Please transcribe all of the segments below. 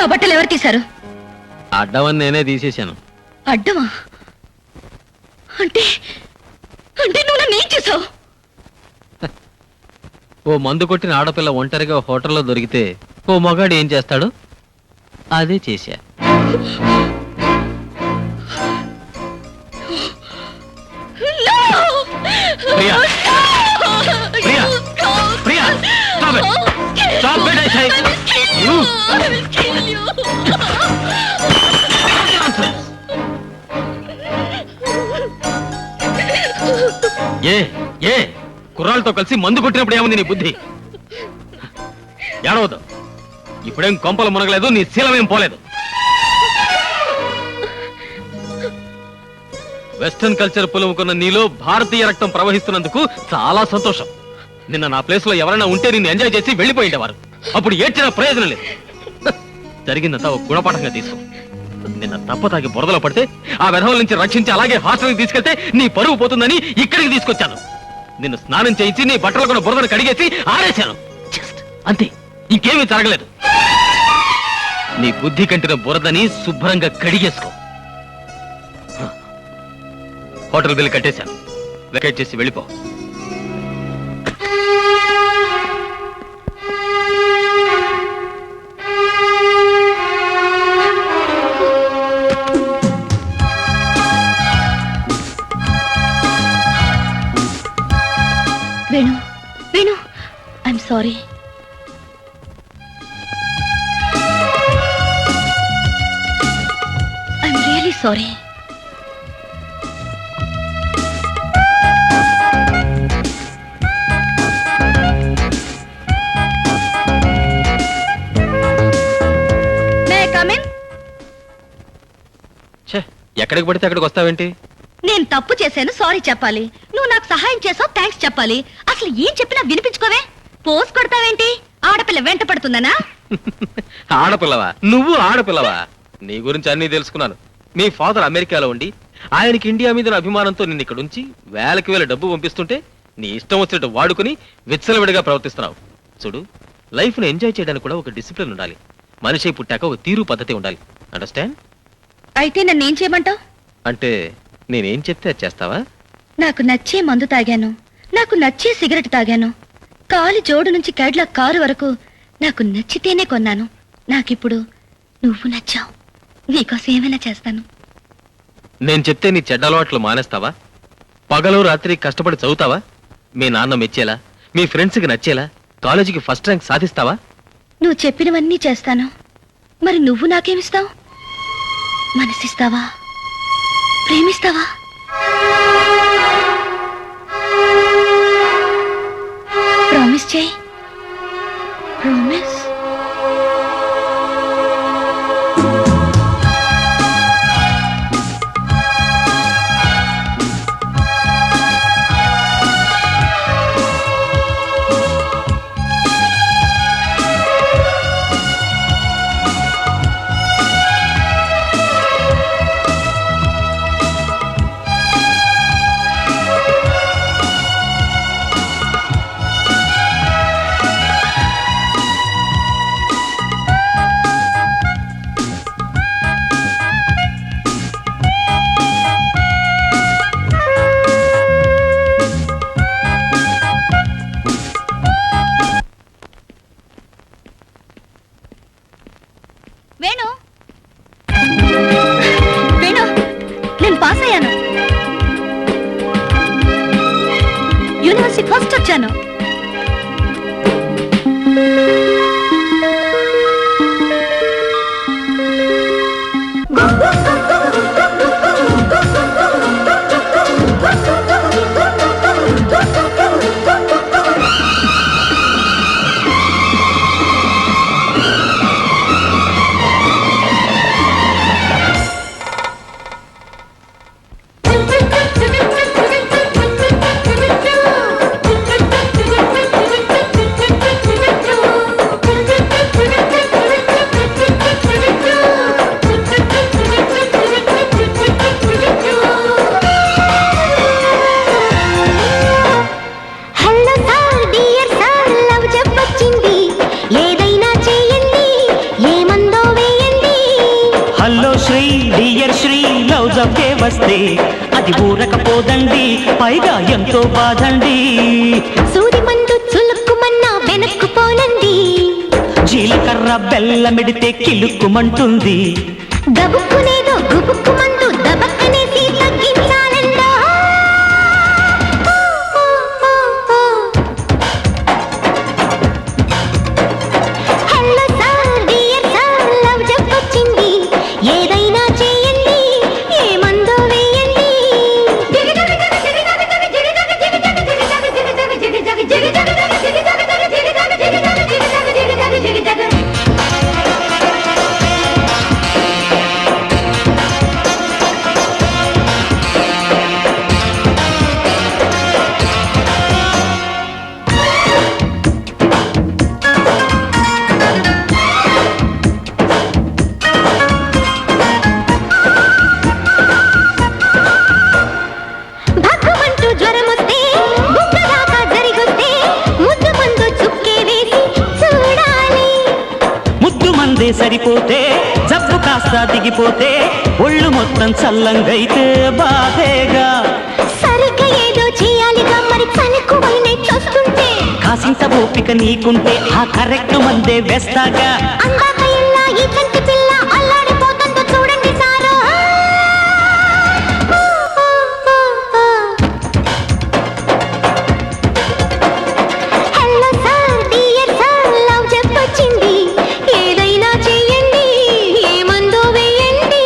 నా బట్టలు ఎవరు తీశారు? అడ్డమని నేనే తీసేశాను. అడ్డమా? అంటే అంటే నువ్వు నన్ను ఏం చేసావు? ఓ మందు కొట్టిన ఆడపిల్ల ఒంటరిగా హోటల్లో దొరికితే ఓ మగాడు ఏం చేస్తాడు? అదే చేశా. Priya, Priya, Priya, stop it. Stop it, I say. You. ఏ కుర్రాళ్ళతో కలిసి మందు కొట్టినప్పుడు ఏముంది నీ బుద్ధి? ఏడవద్దు. ఇప్పుడేం కొంపలు మునగలేదు, నీ శీలమేం పోలేదు. వెస్టర్న్ కల్చర్ పులుముకున్న నీలో భారతీయ రక్తం ప్రవహిస్తున్నందుకు చాలా సంతోషం. నిన్న నా ప్లేస్ లో ఎవరైనా ఉంటే నిన్ను ఎంజాయ్ చేసి వెళ్ళిపోయిండేవారు. అప్పుడు ఏడ్చిన ప్రయోజనం లేదు. జరిగిందంతా ఒక గుణపాఠంగా తీసుకో. నిన్న తప్పతాగి బురదలో పడితే ఆ విధవుల నుంచి రక్షించి అలాగే హాస్టల్కి తీసుకెళ్తే నీ పరువు పోతుందని ఇక్కడికి తీసుకొచ్చాను. నిన్ను స్నానం చేయించి నీ బట్టలు కూడా బురదను కడిగేసి ఆరేశాను. జస్ట్ అంతే, ఇంకేమీ జరగలేదు. నీ బుద్ధి కంటిన బురదని శుభ్రంగా కడిగేసుకో. హోటల్ బిల్ కట్టేశాను. వెకేట్ చేసి వెళ్ళిపో. Venu, Venu, I'm sorry. I'm really sorry. ఎక్కడికి పడితే అక్కడికి వస్తావేంటి? నేను తప్పు చేశాను, సారీ చెప్పాలి. నువ్వు నాకు సహాయం చేసావు, థ్యాంక్స్ చెప్పాలి. అసలు ఏం చెప్పినా వినిపించుకోవే. పోస్ కొడతావేంటి? ఆడపిల్ల వెంట పడుతుందనా? ఆడపిల్లవా? నువ్వు ఆడపిల్లవా? నీ గురించి అన్నీ తెలుసుకున్నాను. మీ ఫాదర్ అమెరికాలో ఉండి ఆయనకి ఇండియా మీద అభిమానంతో నిన్ను ఇక్కడ ఉంచి వేలకి వేల డబ్బు పంపిస్తుంటే నీ ఇష్టం వచ్చినట్టు వాడుకుని విచ్చలవిడిగా ప్రవర్తిస్తున్నావు. చూడు, లైఫ్ ను ఎంజాయ్ చేయడానికి కూడా ఒక డిసిప్లిన్ ఉండాలి. మనిషి పుట్టాక ఒక తీరు పద్ధతి ఉండాలి. అండర్స్టాండ్? అయితే నన్ను ఏం చేయమంటావు? అంటే నేనేం చెప్తే అది చేస్తావా? నాకు నచ్చే మందు తాగాను, నాకు నచ్చే సిగరెట్ తాగాను, కాలి జోడు నుంచి కైడ్ల కారు వరకు నాకు నచ్చితేనే కొన్నాను. నాకిప్పుడు నువ్వు నచ్చావు. నీకోసం ఏమైనా చేస్తాను. నేను చెప్తే నీ చెడ్డ అలవాట్లు మానేస్తావా? పగలు రాత్రి కష్టపడి చదువుతావా? మీ నాన్న మెచ్చేలా, మీ ఫ్రెండ్స్కి నచ్చేలా కాలేజీకి ఫస్ట్ ర్యాంక్ సాధిస్తావా? నువ్వు చెప్పినవన్నీ చేస్తాను. మరి నువ్వు నాకేమిస్తావు? మనసిస్తావా? ప్రేమిస్తావా? ప్రామిస్ చేయి. ప్రామిస్. వేణు, వేణు, నేను పాస్ అయ్యాను. యూనివర్సిటీ ఫస్ట్ వచ్చాను. శ్రీ డియర్ శ్రీ లవ్ జబ్బే వస్తే అది ఊరకపోదండి, పైగా ఎంతో బాధండి. సూది మందు చులుక్కుమన్నా వెనక్కు పోనండి, జీలకర్ర బెల్లమిడితే కిలుక్కుమంటుంది. గబుక్కునేదో గుబుక్కు మందు దబక్కనేసి తగ్గించాలండా. Hello sir dear sir love జబ్బొచ్చింది, ఏదైనా చేయండి, ఏ మందో వేయండి. భగ్గుమంటూ జ్వరమొస్తే, బుగ్గదాకా జరిగొస్తే, ముద్దు మందు చుక్కే వేసి చూడాలి. ముద్దు మందే సరిపోతే, జబ్బు కాస్త దిగిపోతే, ఒళ్ళు మొత్తం చల్లంగైతే బాధేగా. సరిగ్గా ఏదో చేయాలిగా, మరి చనిక్కువైనే చూస్తుంటే. కాసింత ఓపిక నీకుంటే ఆ కరెక్ట్ మందే వేస్తాగా. అందాక ఇలా ఈ కంటి పిల్ల అల్లాడిపోతుందో చూడండి సారు. Hello sir dear sir love జబ్బొచ్చింది, ఏదైనా చేయండి, ఏ మందో వేయండి.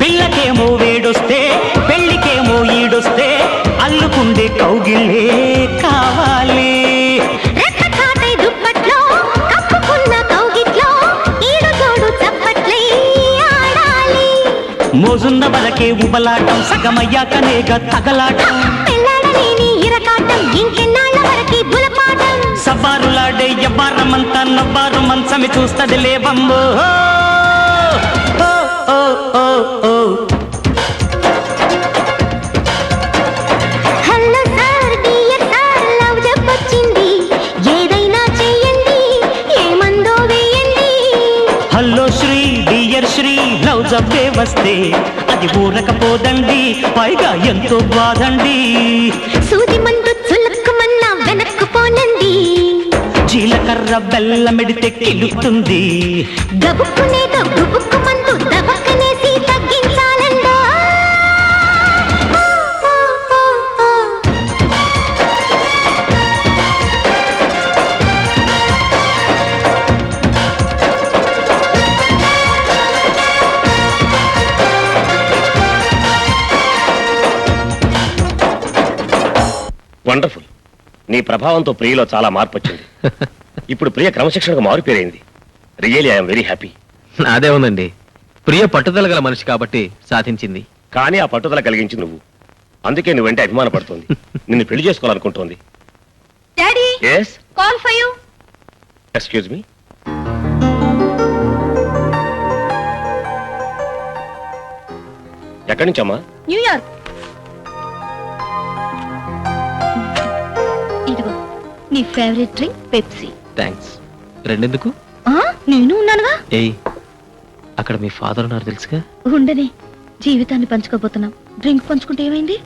పిల్లకేమో వేడొస్తే, పెళ్లికేమో ఈడొస్తే, అల్లుకుండే కౌగిల్లే కావాలి. రెక్క చాటై దుప్పట్లో, కప్పుకున్న కౌగిట్లో, ఈడు జోడు చప్పట్లై ఆడాలి. మోజున్న బలకే ఉబలాటం, సగమయ్యాకనేగా తగలాటం. పెళ్ళాడలేని ఇరకాటం, ఇంకెన్నాళ్ళ వరకి బులపాటం. సబ్బారులాడే ఎవ్వారమంతా నవ్వారు మంచమి చూస్తది లేవమ్మో. ఓ, ఓ, ఓ, ఓ. Hello sir dear sir love జబ్బొచ్చింది, ఏదైనా చేయండి, ఏ మందో వేయండి. Hello Sri dear Sri love జబ్బే వస్తే అది ఊరకపోదండి, పైగా ఎంతో బాధండి. సూది మందు చులుక్కుమన్నా వెనక్కు పోనండి, జీలకర్ర బెల్లమిడితే కిలుతుంది. గబుక్కునేదో గుబుక్కు మందు దబక్కనేసి తగ్గించాలండా. వండర్ఫుల్. నీ ప్రభావంతో ప్రియలో చాలా మార్పు వచ్చింది. ఇప్పుడు ప్రియ క్రమశిక్షణకు మారుపేరైంది. Really I'm very happy. అదే ఉందండి, ప్రియ పట్టుదల గల మనిషి కాబట్టి సాధించింది. కానీ ఆ పట్టుదల కలిగించి నువ్వు, అందుకే నువ్వంటే అభిమాన పడుతోంది, నిన్ను పెళ్లి చేసుకోవాలనుకుంటోంది. Daddy yes, call for you. Excuse me. ఎక్కడి నుంచమ్మా? న్యూయార్క్. ఇదిగో నీ ఫేవరెట్ డ్రింక్ పెప్సీ. థ్యాంక్స్. రెండెందుకు? నేను ఉన్నానుగా. ఏయ్, అక్కడ మీ ఫాదర్ ఉన్నారు తెలుసుగా. ఉండని, జీవితాన్ని పంచుకోబోతున్నాం, డ్రింక్ పంచుకుంటే ఏమైంది?